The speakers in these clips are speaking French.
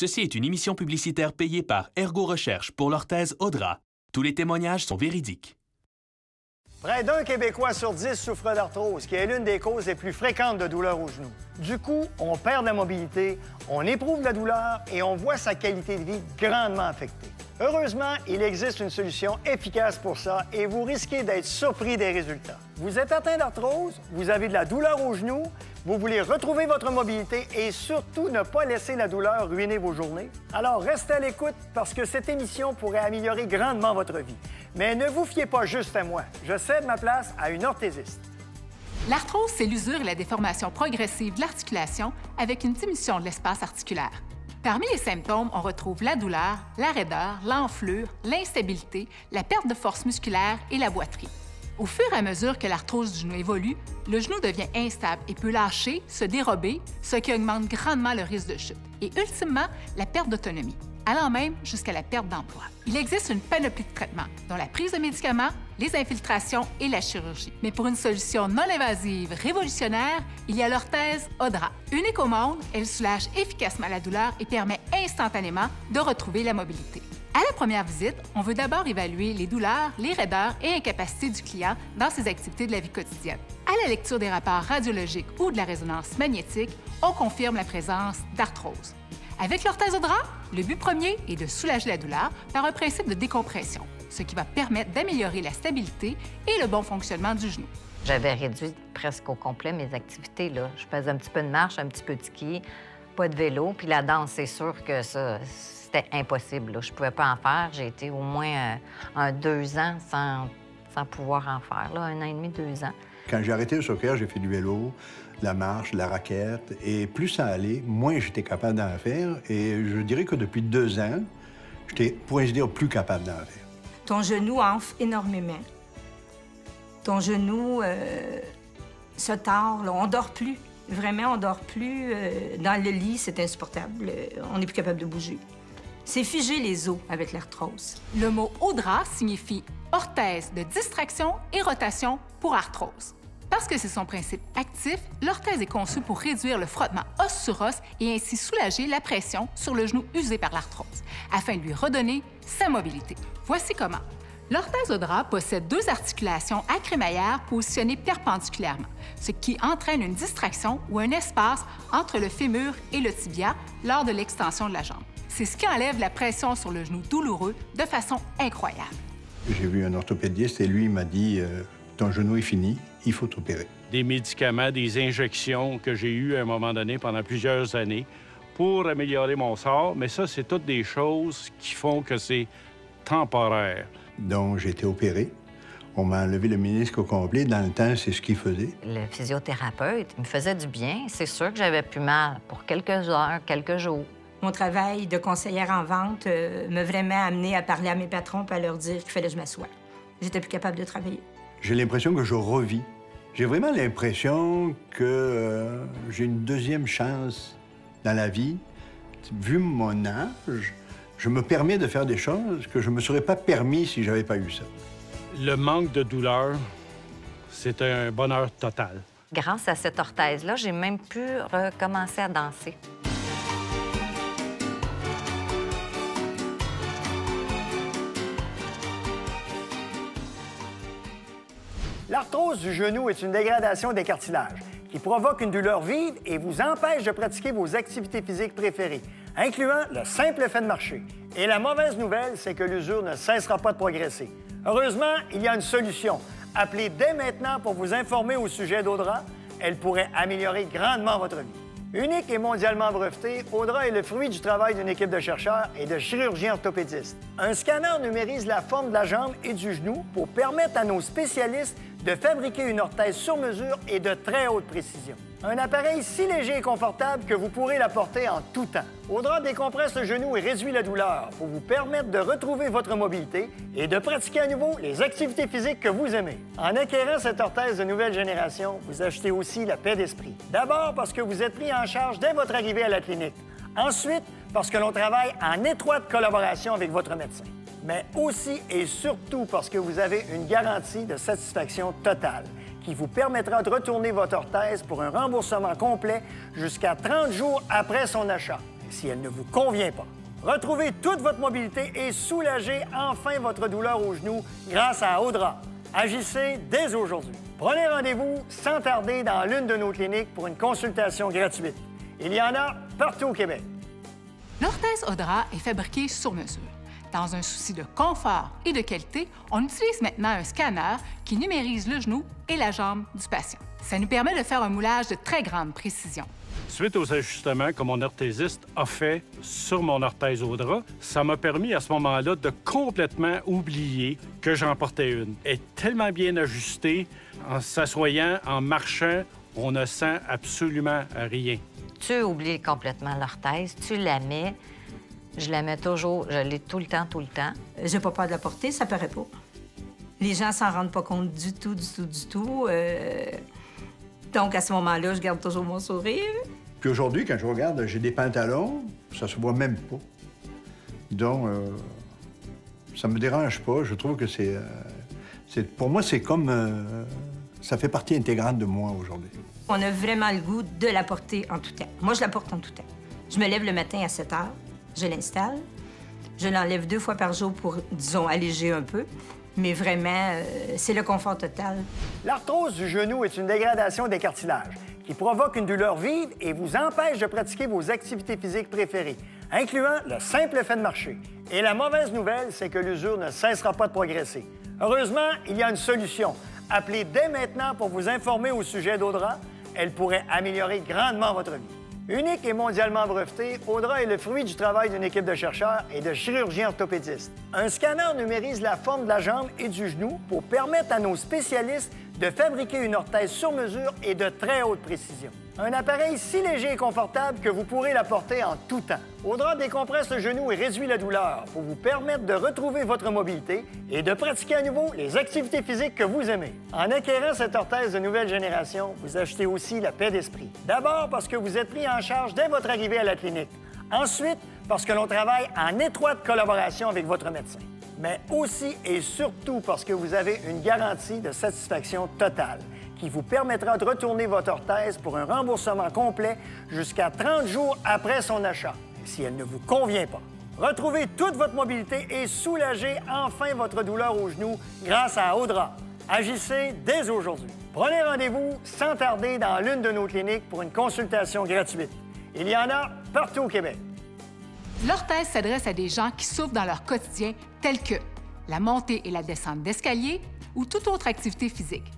Ceci est une émission publicitaire payée par Ergo Recherche pour l'orthèse Audra. Tous les témoignages sont véridiques. Près d'un Québécois sur 10 souffre d'arthrose, qui est l'une des causes les plus fréquentes de douleurs aux genoux. Du coup, on perd de la mobilité, on éprouve de la douleur et on voit sa qualité de vie grandement affectée. Heureusement, il existe une solution efficace pour ça et vous risquez d'être surpris des résultats. Vous êtes atteint d'arthrose, vous avez de la douleur aux genoux, vous voulez retrouver votre mobilité et surtout ne pas laisser la douleur ruiner vos journées? Alors restez à l'écoute parce que cette émission pourrait améliorer grandement votre vie. Mais ne vous fiez pas juste à moi. Je cède ma place à une orthésiste. L'arthrose, c'est l'usure et la déformation progressive de l'articulation avec une diminution de l'espace articulaire. Parmi les symptômes, on retrouve la douleur, la raideur, l'enflure, l'instabilité, la perte de force musculaire et la boiterie. Au fur et à mesure que l'arthrose du genou évolue, le genou devient instable et peut lâcher, se dérober, ce qui augmente grandement le risque de chute et ultimement la perte d'autonomie, allant même jusqu'à la perte d'emploi. Il existe une panoplie de traitements, dont la prise de médicaments, les infiltrations et la chirurgie. Mais pour une solution non invasive révolutionnaire, il y a l'orthèse Audra. Unique au monde, elle soulage efficacement la douleur et permet instantanément de retrouver la mobilité. À la première visite, on veut d'abord évaluer les douleurs, les raideurs et incapacités du client dans ses activités de la vie quotidienne. À la lecture des rapports radiologiques ou de la résonance magnétique, on confirme la présence d'arthrose. Avec l'orthèse Audra, le but premier est de soulager la douleur par un principe de décompression, ce qui va permettre d'améliorer la stabilité et le bon fonctionnement du genou. J'avais réduit presque au complet mes activités, là. Je faisais un petit peu de marche, un petit peu de ski, pas de vélo, puis la danse, c'est sûr que ça, c'était impossible, là. Je pouvais pas en faire. J'ai été au moins 2 ans sans pouvoir en faire, là, 1 an et demi, 2 ans. Quand j'ai arrêté le soccer, j'ai fait du vélo, la marche, la raquette. Et plus ça allait, moins j'étais capable d'en faire. Et je dirais que depuis 2 ans, j'étais, pour ainsi dire, plus capable d'en faire. Ton genou enfle énormément. Ton genou se tord, là. On dort plus. Vraiment, on dort plus. Dans le lit, c'est insupportable. On n'est plus capable de bouger. C'est figé les os avec l'arthrose. Le mot Audra signifie orthèse de distraction et rotation pour arthrose. Parce que c'est son principe actif, l'orthèse est conçue pour réduire le frottement os sur os et ainsi soulager la pression sur le genou usé par l'arthrose, afin de lui redonner sa mobilité. Voici comment. L'orthèse Audra possède 2 articulations à crémaillère positionnées perpendiculairement, ce qui entraîne une distraction ou un espace entre le fémur et le tibia lors de l'extension de la jambe. C'est ce qui enlève la pression sur le genou douloureux de façon incroyable. J'ai vu un orthopédiste et lui m'a dit ton genou est fini, il faut t'opérer. Des médicaments, des injections que j'ai eues à un moment donné pendant plusieurs années pour améliorer mon sort, mais ça, c'est toutes des choses qui font que c'est temporaire. Donc, j'ai été opéré. On m'a enlevé le ménisque au complet. Dans le temps, c'est ce qu'il faisait. Le physiothérapeute me faisait du bien. C'est sûr que j'avais plus mal pour quelques heures, quelques jours. Mon travail de conseillère en vente m'a vraiment amené à parler à mes patrons et à leur dire qu'il fallait que je m'assoie. J'étais plus capable de travailler. J'ai l'impression que je revis. J'ai vraiment l'impression que j'ai une deuxième chance dans la vie. Vu mon âge, je me permets de faire des choses que je ne me serais pas permis si je n'avais pas eu ça. Le manque de douleur, c'est un bonheur total. Grâce à cette orthèse-là, j'ai même pu recommencer à danser. L'arthrose du genou est une dégradation des cartilages qui provoque une douleur vive et vous empêche de pratiquer vos activités physiques préférées, incluant le simple fait de marcher. Et la mauvaise nouvelle, c'est que l'usure ne cessera pas de progresser. Heureusement, il y a une solution. Appelez dès maintenant pour vous informer au sujet d'Audra. Elle pourrait améliorer grandement votre vie. Unique et mondialement breveté, Audra est le fruit du travail d'une équipe de chercheurs et de chirurgiens orthopédistes. Un scanner numérise la forme de la jambe et du genou pour permettre à nos spécialistes de fabriquer une orthèse sur mesure et de très haute précision. Un appareil si léger et confortable que vous pourrez la porter en tout temps. Audra décompresse le genou et réduit la douleur pour vous permettre de retrouver votre mobilité et de pratiquer à nouveau les activités physiques que vous aimez. En acquérant cette orthèse de nouvelle génération, vous achetez aussi la paix d'esprit. D'abord parce que vous êtes pris en charge dès votre arrivée à la clinique. Ensuite, parce que l'on travaille en étroite collaboration avec votre médecin. Mais aussi et surtout parce que vous avez une garantie de satisfaction totale qui vous permettra de retourner votre orthèse pour un remboursement complet jusqu'à 30 jours après son achat. si elle ne vous convient pas. Retrouvez toute votre mobilité et soulagez enfin votre douleur au genou grâce à Audra. Agissez dès aujourd'hui. Prenez rendez-vous sans tarder dans l'une de nos cliniques pour une consultation gratuite. Il y en a partout au Québec. L'orthèse Audra est fabriquée sur mesure. Dans un souci de confort et de qualité, on utilise maintenant un scanner qui numérise le genou et la jambe du patient. Ça nous permet de faire un moulage de très grande précision. Suite aux ajustements que mon orthésiste a fait sur mon orthèse Audra, ça m'a permis à ce moment-là de complètement oublier que j'en portais une. Elle est tellement bien ajustée, en s'assoyant, en marchant, on ne sent absolument rien. Tu oublies complètement l'orthèse, tu la mets. Je la mets toujours, je l'ai tout le temps. J'ai pas peur de la porter, ça paraît pas. Les gens s'en rendent pas compte du tout. Donc, à ce moment-là, je garde toujours mon sourire. Puis aujourd'hui, quand je regarde, j'ai des pantalons, ça se voit même pas. Donc, ça me dérange pas. Je trouve que pour moi, c'est comme... ça fait partie intégrante de moi aujourd'hui. On a vraiment le goût de la porter en tout temps. Moi, je la porte en tout temps. Je me lève le matin à 7 heures, je l'installe. Je l'enlève 2 fois par jour pour, disons, alléger un peu. Mais vraiment, c'est le confort total. L'arthrose du genou est une dégradation des cartilages qui provoque une douleur vive et vous empêche de pratiquer vos activités physiques préférées, incluant le simple fait de marcher. Et la mauvaise nouvelle, c'est que l'usure ne cessera pas de progresser. Heureusement, il y a une solution. Appelez dès maintenant pour vous informer au sujet d'Audra. Elle pourrait améliorer grandement votre vie. Unique et mondialement breveté, Audra est le fruit du travail d'une équipe de chercheurs et de chirurgiens orthopédistes. Un scanner numérise la forme de la jambe et du genou pour permettre à nos spécialistes de fabriquer une orthèse sur mesure et de très haute précision. Un appareil si léger et confortable que vous pourrez la porter en tout temps. Audra décompresse le genou et réduit la douleur pour vous permettre de retrouver votre mobilité et de pratiquer à nouveau les activités physiques que vous aimez. En acquérant cette orthèse de nouvelle génération, vous achetez aussi la paix d'esprit. D'abord parce que vous êtes pris en charge dès votre arrivée à la clinique. Ensuite, parce que l'on travaille en étroite collaboration avec votre médecin. Mais aussi et surtout parce que vous avez une garantie de satisfaction totale qui vous permettra de retourner votre orthèse pour un remboursement complet jusqu'à 30 jours après son achat, si elle ne vous convient pas. Retrouvez toute votre mobilité et soulagez enfin votre douleur au genou grâce à Audra. Agissez dès aujourd'hui. Prenez rendez-vous sans tarder dans l'une de nos cliniques pour une consultation gratuite. Il y en a partout au Québec. L'orthèse s'adresse à des gens qui souffrent dans leur quotidien, tels que la montée et la descente d'escalier ou toute autre activité physique.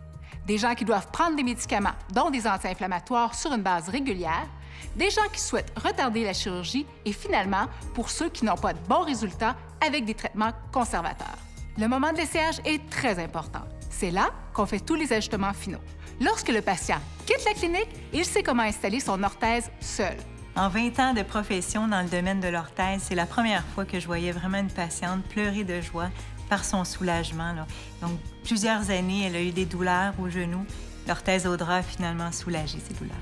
Des gens qui doivent prendre des médicaments, dont des anti-inflammatoires, sur une base régulière, des gens qui souhaitent retarder la chirurgie et finalement, pour ceux qui n'ont pas de bons résultats avec des traitements conservateurs. Le moment de l'essayage est très important. C'est là qu'on fait tous les ajustements finaux. Lorsque le patient quitte la clinique, il sait comment installer son orthèse seul. En 20 ans de profession dans le domaine de l'orthèse, c'est la première fois que je voyais vraiment une patiente pleurer de joie par son soulagement. Donc, plusieurs années, elle a eu des douleurs au genou. L'orthèse Audra a finalement soulagé ces douleurs.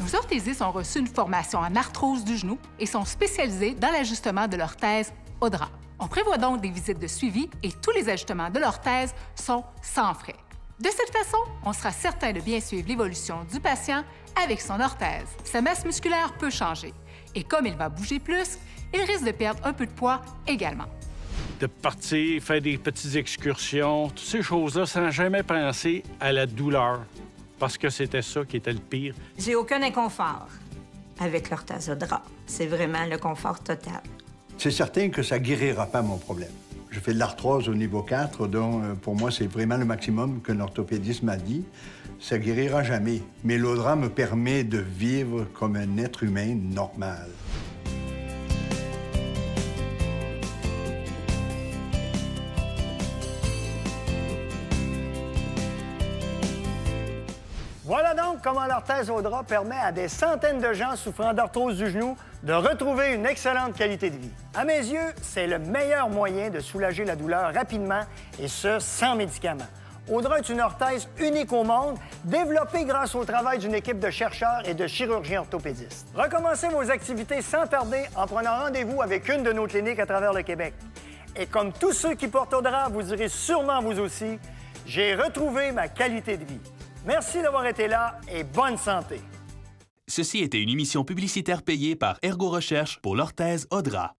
Nos orthésistes ont reçu une formation en arthrose du genou et sont spécialisés dans l'ajustement de l'orthèse Audra. On prévoit donc des visites de suivi et tous les ajustements de l'orthèse sont sans frais. De cette façon, on sera certain de bien suivre l'évolution du patient avec son orthèse. Sa masse musculaire peut changer et comme il va bouger plus, il risque de perdre un peu de poids également. De partir, faire des petites excursions, toutes ces choses-là sans jamais penser à la douleur, parce que c'était ça qui était le pire. J'ai aucun inconfort avec l'orthèse Audra. C'est vraiment le confort total. C'est certain que ça ne guérira pas mon problème. Je fais de l'arthrose au niveau 4, donc pour moi, c'est vraiment le maximum qu'un orthopédiste m'a dit. Ça ne guérira jamais. Mais l'Audra me permet de vivre comme un être humain normal. Voilà donc comment l'orthèse Audra permet à des centaines de gens souffrant d'arthrose du genou de retrouver une excellente qualité de vie. À mes yeux, c'est le meilleur moyen de soulager la douleur rapidement et ce, sans médicaments. Audra est une orthèse unique au monde, développée grâce au travail d'une équipe de chercheurs et de chirurgiens orthopédistes. Recommencez vos activités sans tarder en prenant rendez-vous avec une de nos cliniques à travers le Québec. Et comme tous ceux qui portent Audra, vous direz sûrement vous aussi, j'ai retrouvé ma qualité de vie. Merci d'avoir été là et bonne santé. Ceci était une émission publicitaire payée par Ergo Recherche pour l'orthèse Audra.